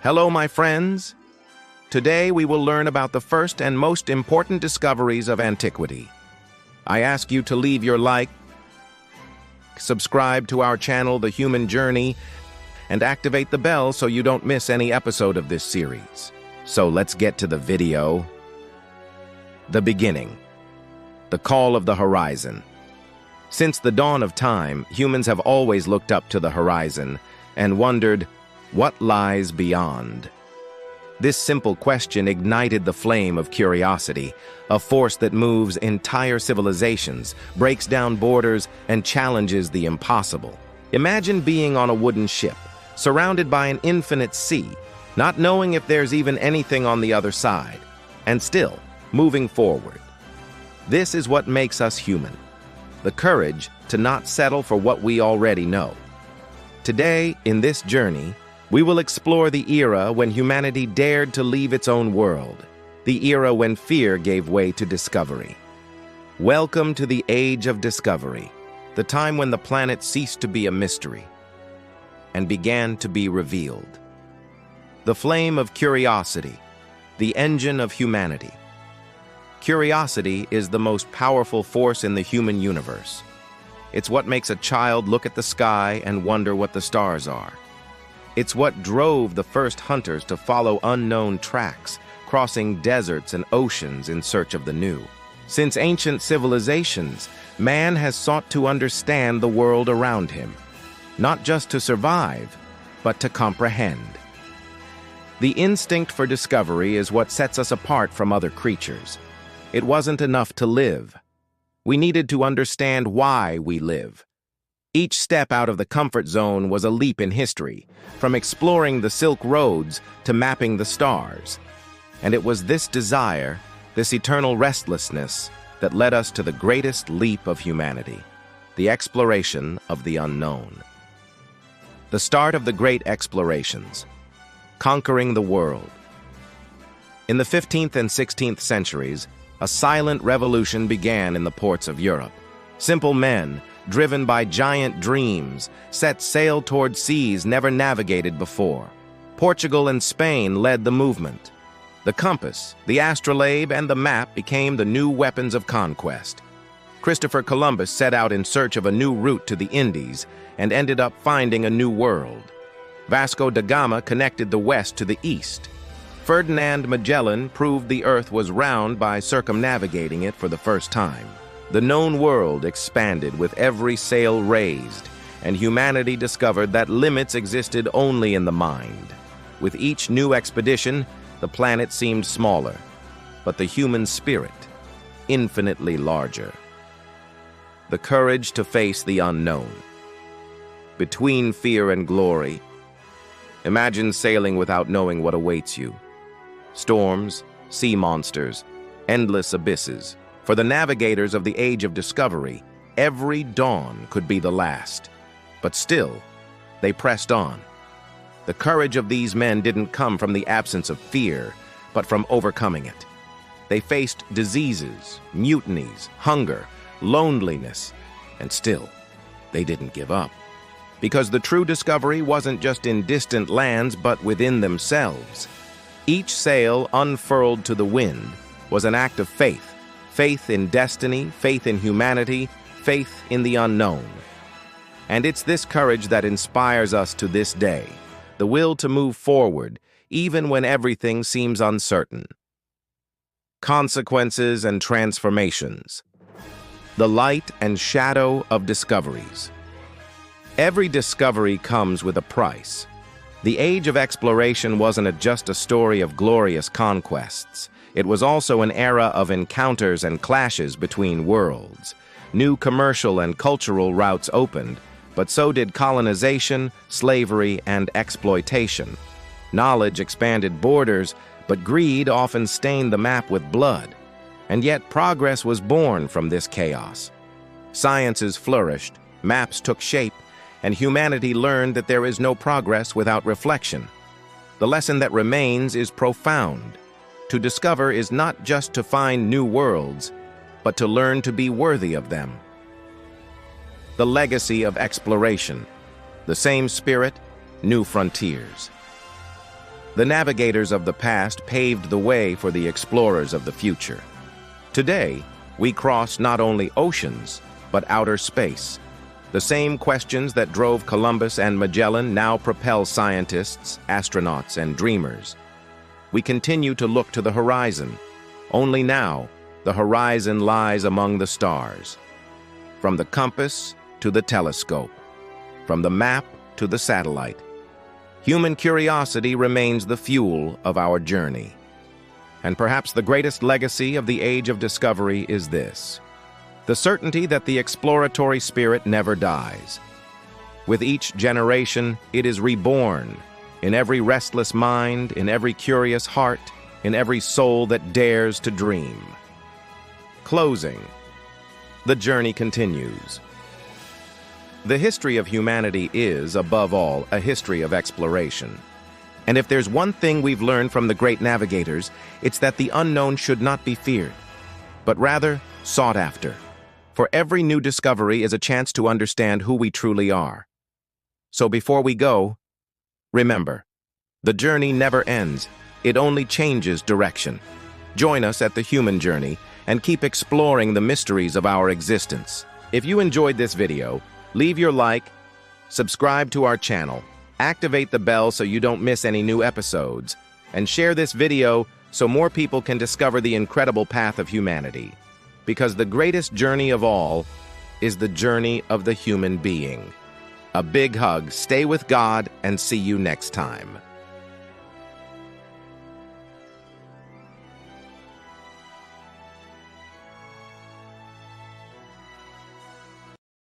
Hello, my friends. Today we will learn about the first and most important discoveries of antiquity. I ask you to leave your like, subscribe to our channel, The Human Journey, and activate the bell so you don't miss any episode of this series. So let's get to the video. The beginning. The call of the horizon. Since the dawn of time, humans have always looked up to the horizon and wondered, what lies beyond? This simple question ignited the flame of curiosity, a force that moves entire civilizations, breaks down borders, and challenges the impossible. Imagine being on a wooden ship, surrounded by an infinite sea, not knowing if there's even anything on the other side, and still moving forward. This is what makes us human. The courage to not settle for what we already know. Today, in this journey, we will explore the era when humanity dared to leave its own world, the era when fear gave way to discovery. Welcome to the age of discovery, the time when the planet ceased to be a mystery and began to be revealed. The flame of curiosity, the engine of humanity. Curiosity is the most powerful force in the human universe. It's what makes a child look at the sky and wonder what the stars are. It's what drove the first hunters to follow unknown tracks, crossing deserts and oceans in search of the new. Since ancient civilizations, man has sought to understand the world around him, not just to survive, but to comprehend. The instinct for discovery is what sets us apart from other creatures. It wasn't enough to live. We needed to understand why we live. Each step out of the comfort zone was a leap in history, from exploring the Silk Roads to mapping the stars. And it was this desire, this eternal restlessness, that led us to the greatest leap of humanity, the exploration of the unknown. The start of the great explorations, conquering the world. In the 15th and 16th centuries, a silent revolution began in the ports of Europe. Simple men, driven by giant dreams, set sail toward seas never navigated before. Portugal and Spain led the movement. The compass, the astrolabe, and the map became the new weapons of conquest. Christopher Columbus set out in search of a new route to the Indies and ended up finding a new world. Vasco da Gama connected the west to the east. Ferdinand Magellan proved the Earth was round by circumnavigating it for the first time. The known world expanded with every sail raised, and humanity discovered that limits existed only in the mind. With each new expedition, the planet seemed smaller, but the human spirit, infinitely larger. The courage to face the unknown. Between fear and glory, imagine sailing without knowing what awaits you. Storms, sea monsters, endless abysses. For the navigators of the age of discovery, every dawn could be the last. But still, they pressed on. The courage of these men didn't come from the absence of fear, but from overcoming it. They faced diseases, mutinies, hunger, loneliness, and still, they didn't give up. Because the true discovery wasn't just in distant lands, but within themselves. Each sail unfurled to the wind was an act of faith. Faith in destiny, faith in humanity, faith in the unknown. And it's this courage that inspires us to this day, the will to move forward, even when everything seems uncertain. Consequences and transformations. The light and shadow of discoveries. Every discovery comes with a price. The age of exploration wasn't just a story of glorious conquests. It was also an era of encounters and clashes between worlds. New commercial and cultural routes opened, but so did colonization, slavery, and exploitation. Knowledge expanded borders, but greed often stained the map with blood. And yet progress was born from this chaos. Sciences flourished, maps took shape, and humanity learned that there is no progress without reflection. The lesson that remains is profound. To discover is not just to find new worlds, but to learn to be worthy of them. The legacy of exploration. The same spirit, new frontiers. The navigators of the past paved the way for the explorers of the future. Today, we cross not only oceans, but outer space. The same questions that drove Columbus and Magellan now propel scientists, astronauts, and dreamers. We continue to look to the horizon. Only now, the horizon lies among the stars. From the compass to the telescope, from the map to the satellite, human curiosity remains the fuel of our journey. And perhaps the greatest legacy of the age of discovery is this: the certainty that the exploratory spirit never dies. With each generation, it is reborn, in every restless mind, in every curious heart, in every soul that dares to dream. Closing. The journey continues. The history of humanity is, above all, a history of exploration. And if there's one thing we've learned from the great navigators, it's that the unknown should not be feared, but rather sought after. For every new discovery is a chance to understand who we truly are. So before we go, remember, the journey never ends. It only changes direction. Join us at the human journey and keep exploring the mysteries of our existence. If you enjoyed this video, leave your like, subscribe to our channel, activate the bell so you don't miss any new episodes, and share this video so more people can discover the incredible path of humanity. Because the greatest journey of all is the journey of the human being. A big hug, stay with God, and see you next time.